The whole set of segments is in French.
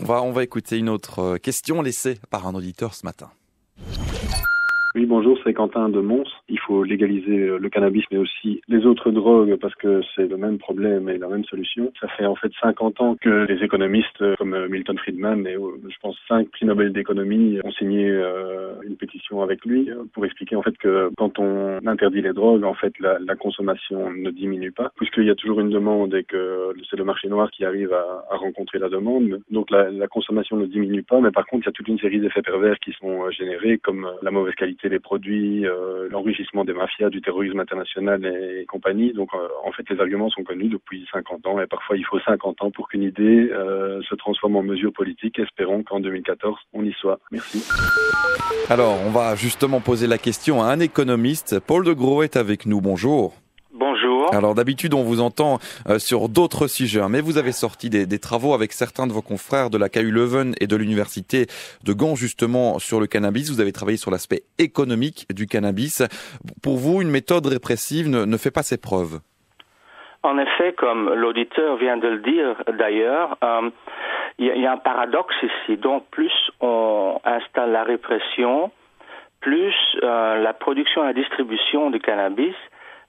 On va écouter une autre question laissée par un auditeur ce matin. Oui, bonjour, c'est Quentin de Mons. Il faut légaliser le cannabis, mais aussi les autres drogues, parce que c'est le même problème et la même solution. Ça fait en fait 50 ans que les économistes comme Milton Friedman et je pense 5 prix Nobel d'économie ont signé une pétition avec lui pour expliquer en fait que quand on interdit les drogues, en fait la consommation ne diminue pas, puisqu'il y a toujours une demande et que c'est le marché noir qui arrive à rencontrer la demande. Donc la consommation ne diminue pas, mais par contre il y a toute une série d'effets pervers qui sont générés, comme la mauvaise qualité des produits, l'enrichissement des mafias, du terrorisme international et compagnie. Donc en fait les arguments sont connus depuis 50 ans et parfois il faut 50 ans pour qu'une idée se transforme en mesure politique. Espérons qu'en 2014 on y soit. Merci. Alors on va justement poser la question à un économiste. Paul De Grauw est avec nous, bonjour. Bonjour. Alors d'habitude on vous entend sur d'autres sujets, mais vous avez sorti des travaux avec certains de vos confrères de la KU Leuven et de l'université de Gand justement sur le cannabis. Vous avez travaillé sur l'aspect économique du cannabis. Pour vous, une méthode répressive ne fait pas ses preuves? En effet, comme l'auditeur vient de le dire d'ailleurs, il y a un paradoxe ici. Donc plus on installe la répression, plus la production et la distribution du cannabis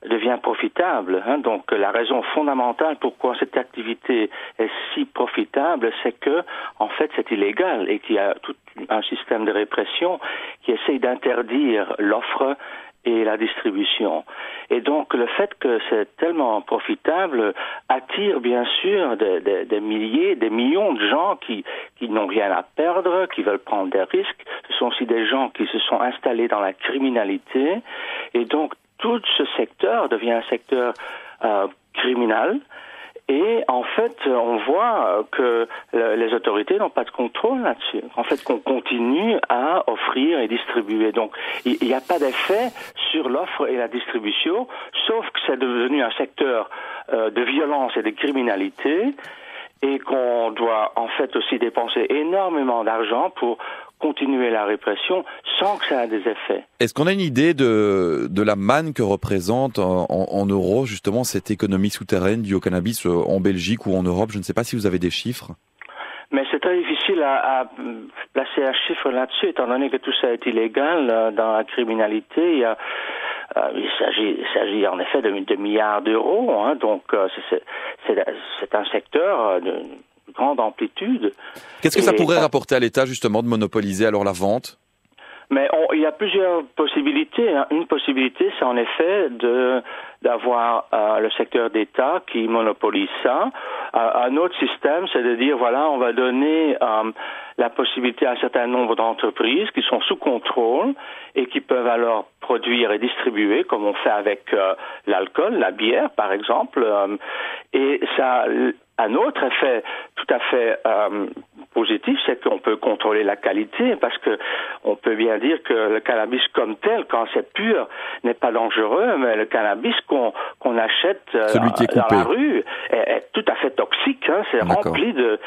devient profitable. Donc la raison fondamentale pourquoi cette activité est si profitable, c'est que en fait c'est illégal et qu'il y a tout un système de répression qui essaye d'interdire l'offre et la distribution. Et donc le fait que c'est tellement profitable attire bien sûr des milliers, des millions de gens qui n'ont rien à perdre, qui veulent prendre des risques. Ce sont aussi des gens qui se sont installés dans la criminalité et donc tout ce secteur devient un secteur criminel. Et en fait, on voit que les autorités n'ont pas de contrôle là-dessus. En fait, qu'on continue à offrir et distribuer. Donc, il n'y a pas d'effet sur l'offre et la distribution, sauf que c'est devenu un secteur de violence et de criminalité, et qu'on doit en fait aussi dépenser énormément d'argent pour continuer la répression sans que ça ait des effets. Est-ce qu'on a une idée de la manne que représente en euros justement cette économie souterraine du cannabis en Belgique ou en Europe? Je ne sais pas si vous avez des chiffres. Mais c'est très difficile à placer un chiffre là-dessus, étant donné que tout ça est illégal dans la criminalité. Il s'agit en effet de milliards d'euros, donc c'est un secteur de grande amplitude. Qu'est-ce que ça pourrait rapporter à l'État justement de monopoliser alors la vente? Mais il y a plusieurs possibilités. Une possibilité, c'est en effet d'avoir le secteur d'État qui monopolise ça. Un autre système, c'est de dire voilà, on va donner la possibilité à un certain nombre d'entreprises qui sont sous contrôle et qui peuvent alors produire et distribuer, comme on fait avec l'alcool, la bière par exemple. Et ça, un autre effet tout à fait positif, c'est qu'on peut contrôler la qualité, parce que on peut bien dire que le cannabis comme tel, quand c'est pur, n'est pas dangereux, mais le cannabis qu'on achète dans la rue est tout à fait toxique. C'est rempli de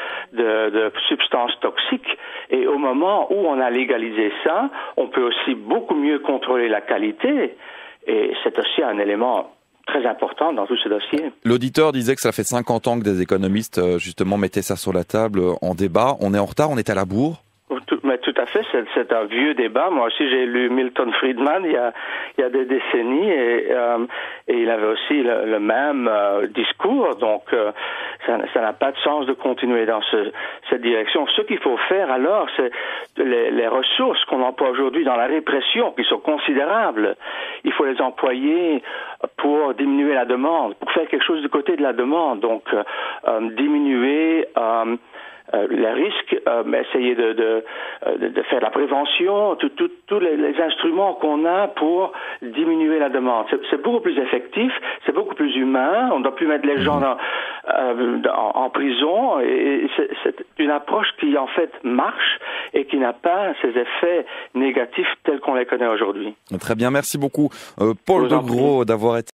substances toxiques. Et au moment où on a légalisé ça, on peut aussi beaucoup mieux contrôler la qualité. Et c'est aussi un élément très important dans tout ce dossier. L'auditeur disait que ça fait 50 ans que des économistes justement mettaient ça sur la table en débat. On est en retard, on est à la bourre? Mais tout à fait, c'est un vieux débat. Moi aussi, j'ai lu Milton Friedman il y a des décennies et il avait aussi le même discours. Donc, ça n'a pas de sens de continuer dans cette direction. Ce qu'il faut faire alors, c'est les ressources qu'on emploie aujourd'hui dans la répression, qui sont considérables. Il faut les employer pour diminuer la demande, pour faire quelque chose du côté de la demande. Donc, diminuer les risques, essayer de faire la prévention, tous les instruments qu'on a pour diminuer la demande. C'est beaucoup plus effectif, c'est beaucoup plus humain, on ne doit plus mettre les gens en prison, et c'est une approche qui en fait marche et qui n'a pas ces effets négatifs tels qu'on les connaît aujourd'hui. Très bien, merci beaucoup Paul De Grauw d'avoir été